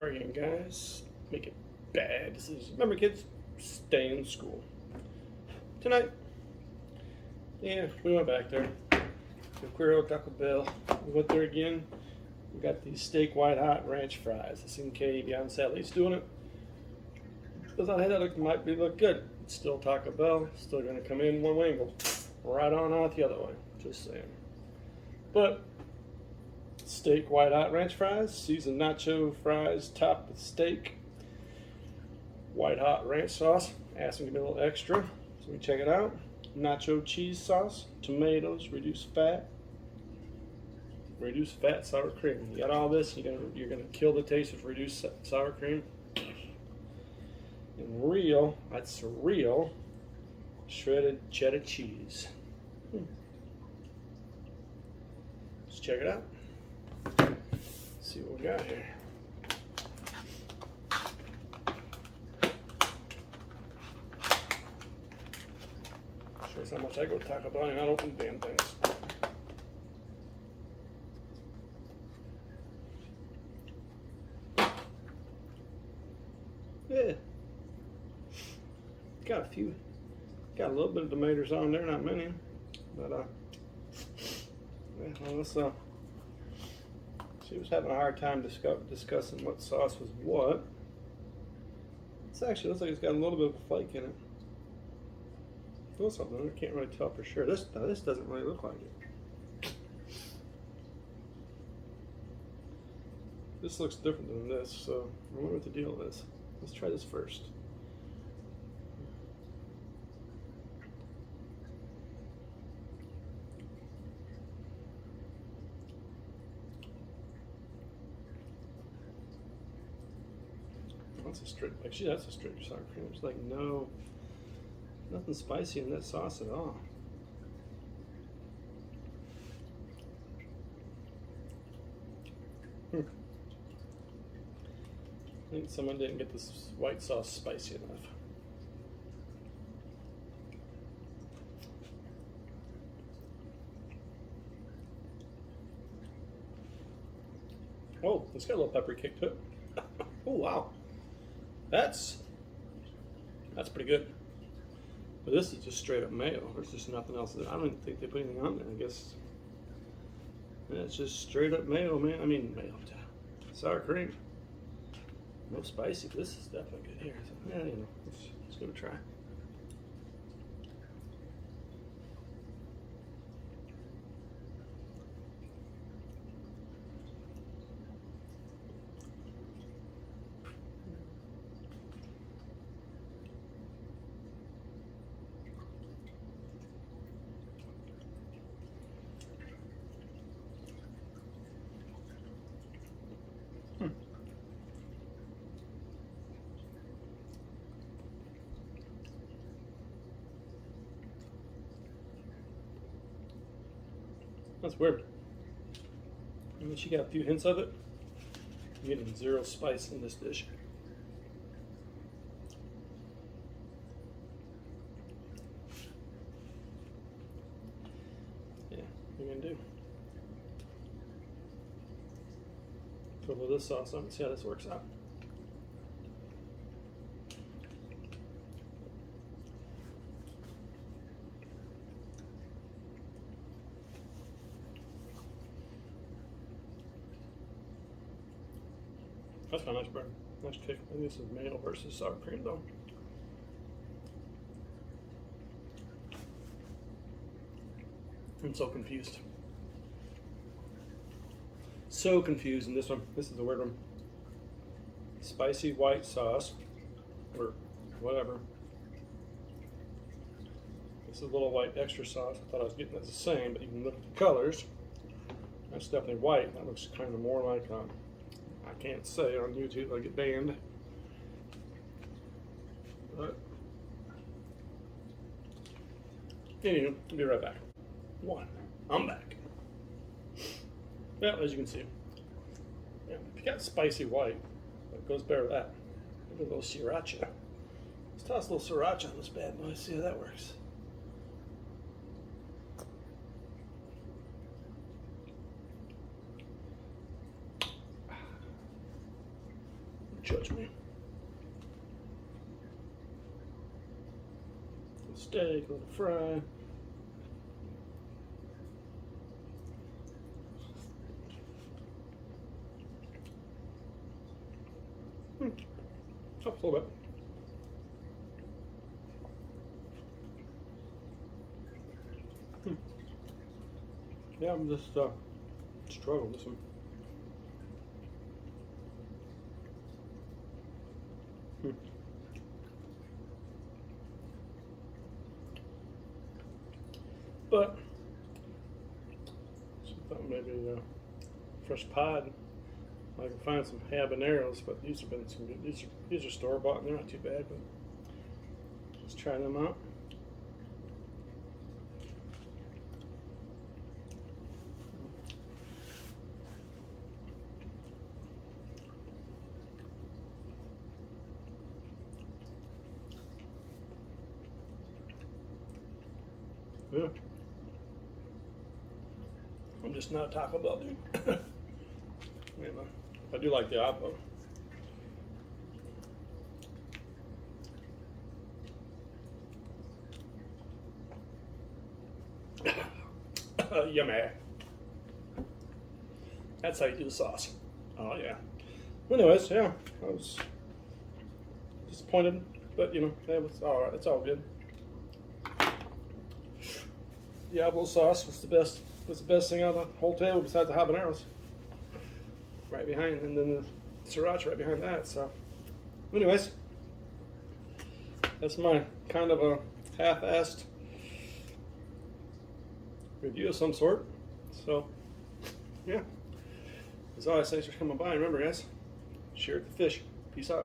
Again, guys, making bad decisions. Remember, kids, stay in school. Tonight, yeah, we went back there. The Queer Taco Bell. We went there again. We got these steak white hot ranch fries. I seen Katie beyond Sally's doing it. I thought, hey, that might look good. It's still Taco Bell. Still gonna come in one way and go right on out the other way. Just saying. But steak white hot ranch fries, seasoned nacho fries topped with steak, white hot ranch sauce. Ask them to give me a little extra, so we check it out. Nacho cheese sauce, tomatoes, reduced fat sour cream. You got all this. You're gonna kill the taste with reduced sour cream. And that's real shredded cheddar cheese. Let's check it out. See what we got here. Shows how much I go Taco Bell and I don't open damn things. Yeah. Got a little bit of tomatoes on there, not many. But yeah, well, let's she was having a hard time discussing what sauce was what. This actually looks like it's got a little bit of a flake in it. Feels something. I can't really tell for sure. This doesn't really look like it. This looks different than this, so I wonder what the deal is. Let's try this first. That's a straight, actually that's a straight sour cream. It's like nothing spicy in that sauce at all. I think someone didn't get this white sauce spicy enough. Oh, it's got a little pepper kick to it. Oh wow. That's pretty good. But this is just straight up mayo. There's just nothing else. I don't even think they put anything on there. I guess yeah, it's just straight up mayo, man. I mean mayo, sour cream. No spicy. This is definitely good here. So, yeah, you know, let's give it a try. That's weird. I mean, she got a few hints of it. I'm getting zero spice in this dish. Yeah, what are you gonna do? Put a little of this sauce on and see how this works out. That's got a nice burn. Nice kick. I think this is mayo versus sour cream though. I'm so confused. So confused in this one. This is the weird one. Spicy white sauce, or whatever. This is a little white extra sauce. I thought I was getting it the same, but you can look at the colors. That's definitely white. That looks kind of more like I can't say on YouTube, I get banned. But anyway, I'll be right back. I'm back. Well, as you can see, yeah, if you got spicy white, it goes better with that. Maybe a little sriracha. Let's toss a little sriracha on this bad boy, see how that works. judge me. Steak, a little fry. Helps a little bit. Yeah, I'm just struggling with this one. But so I thought maybe fresh pod. I can find some habaneros, but these have been some good. These are store bought and they're not too bad. But let's try them out. Yeah. I'm just not a Taco Bell dude. You know, I do like the apple. Yummy. That's how you do the sauce. Oh yeah. Anyways, yeah, I was disappointed, but you know, it was all right. It's all good. The apple sauce was the best. Was the best thing on the whole table besides the habaneros. Right behind, and then the sriracha right behind that. So, anyways, that's my kind of a half-assed review of some sort. So, yeah. As always, thanks for coming by. And remember, guys, share the fish. Peace out.